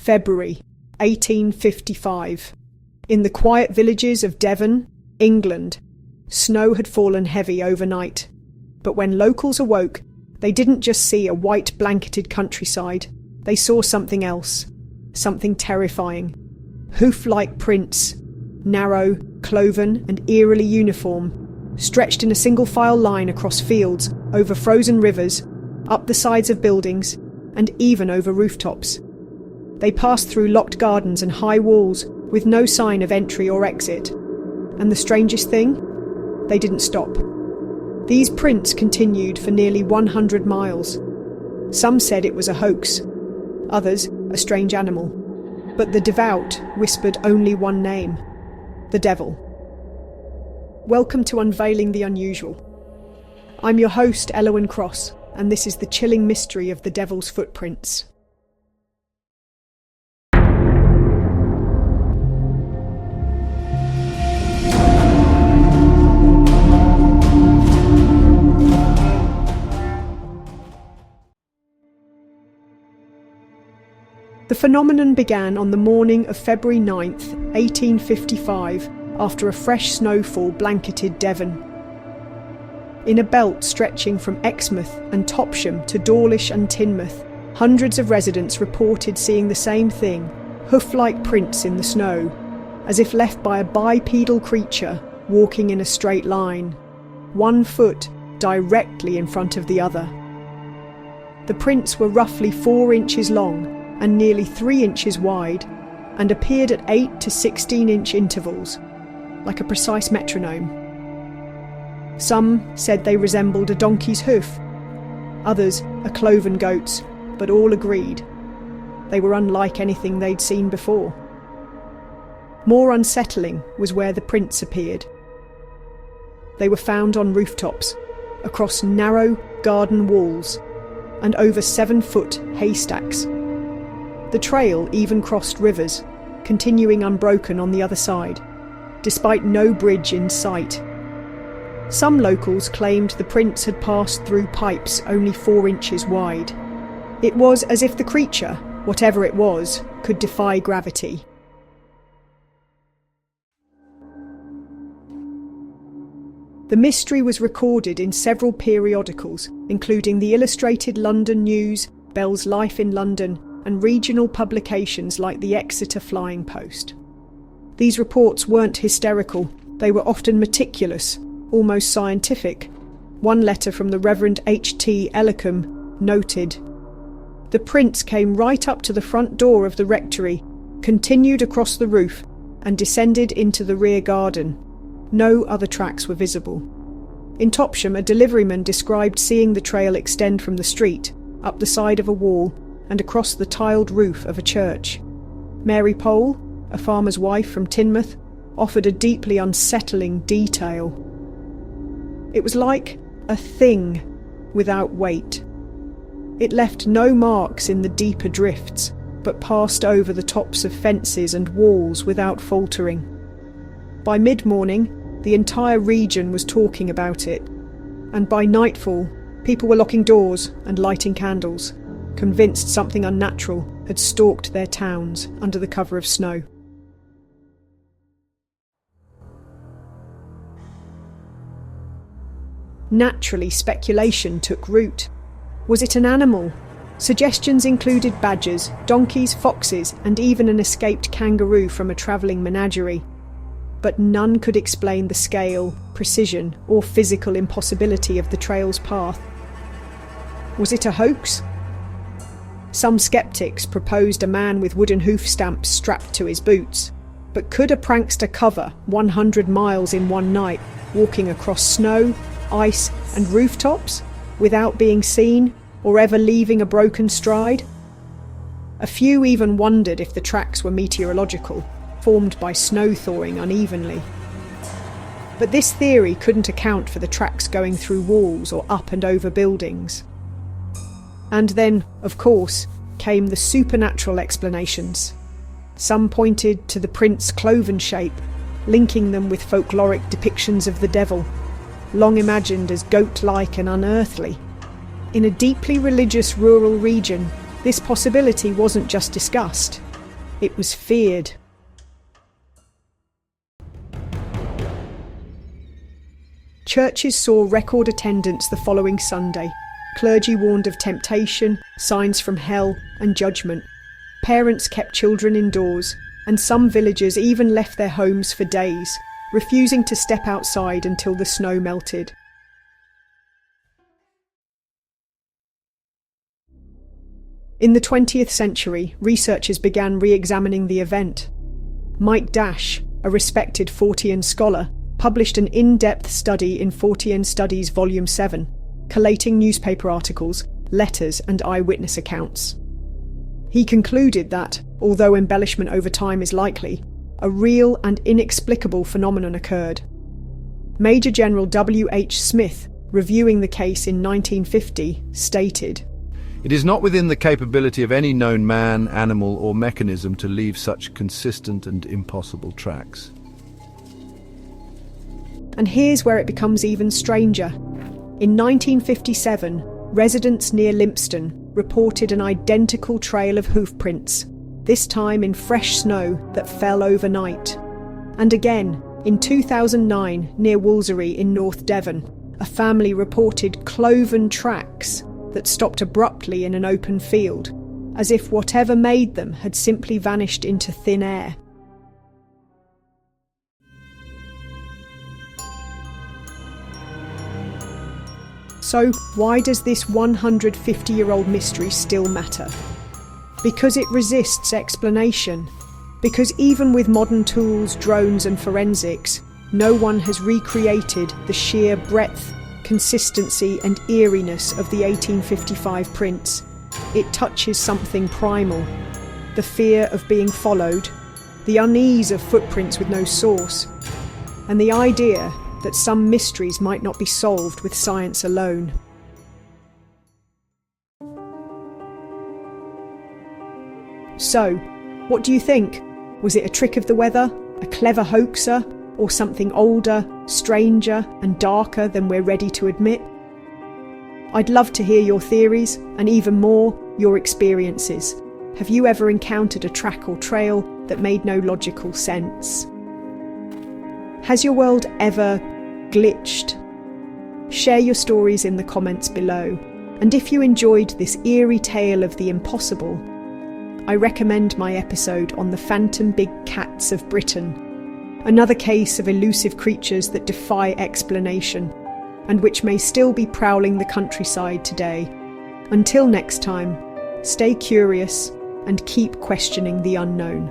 February 1855. In the quiet villages of Devon, England, snow had fallen heavy overnight. But when locals awoke, they didn't just see a white blanketed countryside. They saw something else, something terrifying. Hoof-like prints, narrow, cloven and eerily uniform, stretched in a single file line across fields, over frozen rivers, up the sides of buildings, and even over rooftops. They passed through locked gardens and high walls with no sign of entry or exit. And the strangest thing? They didn't stop. These prints continued for nearly 100 miles. Some said it was a hoax, others a strange animal. But the devout whispered only one name: the devil. Welcome to Unveiling the Unusual. I'm your host, Elowen Cross, and this is the chilling mystery of the devil's footprints. The phenomenon began on the morning of February 9th, 1855, after a fresh snowfall blanketed Devon. In a belt stretching from Exmouth and Topsham to Dawlish and Teignmouth, hundreds of residents reported seeing the same thing, hoof-like prints in the snow, as if left by a bipedal creature walking in a straight line, one foot directly in front of the other. The prints were roughly 4 inches long and nearly 3 inches wide, and appeared at 8 to 16-inch intervals, like a precise metronome. Some said they resembled a donkey's hoof, others a cloven goat's, but all agreed they were unlike anything they'd seen before. More unsettling was where the prints appeared. They were found on rooftops, across narrow garden walls, and over 7-foot haystacks. The trail even crossed rivers, continuing unbroken on the other side, despite no bridge in sight. Some locals claimed the prints had passed through pipes only 4 inches wide. It was as if the creature, whatever it was, could defy gravity. The mystery was recorded in several periodicals, including the Illustrated London News, Bell's Life in London, and regional publications like the Exeter Flying Post. These reports weren't hysterical, they were often meticulous, almost scientific. One letter from the Reverend H.T. Ellicombe noted, "The prints came right up to the front door of the rectory, continued across the roof, and descended into the rear garden. No other tracks were visible." In Topsham, a deliveryman described seeing the trail extend from the street, up the side of a wall, and across the tiled roof of a church. Mary Pole, a farmer's wife from Teignmouth, offered a deeply unsettling detail. It was like a thing without weight. It left no marks in the deeper drifts, but passed over the tops of fences and walls without faltering. By mid-morning, the entire region was talking about it, and by nightfall, people were locking doors and lighting candles, convinced something unnatural had stalked their towns under the cover of snow. Naturally, speculation took root. Was it an animal? Suggestions included badgers, donkeys, foxes, and even an escaped kangaroo from a travelling menagerie. But none could explain the scale, precision, or physical impossibility of the trail's path. Was it a hoax? Some skeptics proposed a man with wooden hoof stamps strapped to his boots. But could a prankster cover 100 miles in one night, walking across snow, ice and rooftops, without being seen or ever leaving a broken stride? A few even wondered if the tracks were meteorological, formed by snow thawing unevenly. But this theory couldn't account for the tracks going through walls or up and over buildings. And then, of course, came the supernatural explanations. Some pointed to the prints' cloven shape, linking them with folkloric depictions of the devil, long imagined as goat-like and unearthly. In a deeply religious rural region, this possibility wasn't just discussed, It was feared. Churches saw record attendance the following Sunday. Clergy warned of temptation, signs from hell, and judgment. Parents kept children indoors, and some villagers even left their homes for days, refusing to step outside until the snow melted. In the 20th century, researchers began re-examining the event. Mike Dash, a respected Fortean scholar, published an in-depth study in Fortean Studies Volume 7, collating newspaper articles, letters and eyewitness accounts. He concluded that, although embellishment over time is likely, a real and inexplicable phenomenon occurred. Major General W. H. Smith, reviewing the case in 1950, stated, "It is not within the capability of any known man, animal or mechanism to leave such consistent and impossible tracks." And here's where it becomes even stranger. In 1957, residents near Lympston reported an identical trail of hoof prints, this time in fresh snow that fell overnight. And again, in 2009, near Woolsey in North Devon, a family reported cloven tracks that stopped abruptly in an open field, as if whatever made them had simply vanished into thin air. So, why does this 150-year-old mystery still matter? Because it resists explanation. Because even with modern tools, drones and forensics, no one has recreated the sheer breadth, consistency and eeriness of the 1855 prints. It touches something primal. The fear of being followed, the unease of footprints with no source, and the idea that some mysteries might not be solved with science alone. So, what do you think? Was it a trick of the weather, a clever hoaxer, or something older, stranger, and darker than we're ready to admit? I'd love to hear your theories, and even more, your experiences. Have you ever encountered a track or trail that made no logical sense? Has your world ever glitched? Share your stories in the comments below. And if you enjoyed this eerie tale of the impossible, I recommend my episode on the phantom big cats of Britain, another case of elusive creatures that defy explanation, and which may still be prowling the countryside today. Until next time, stay curious and keep questioning the unknown.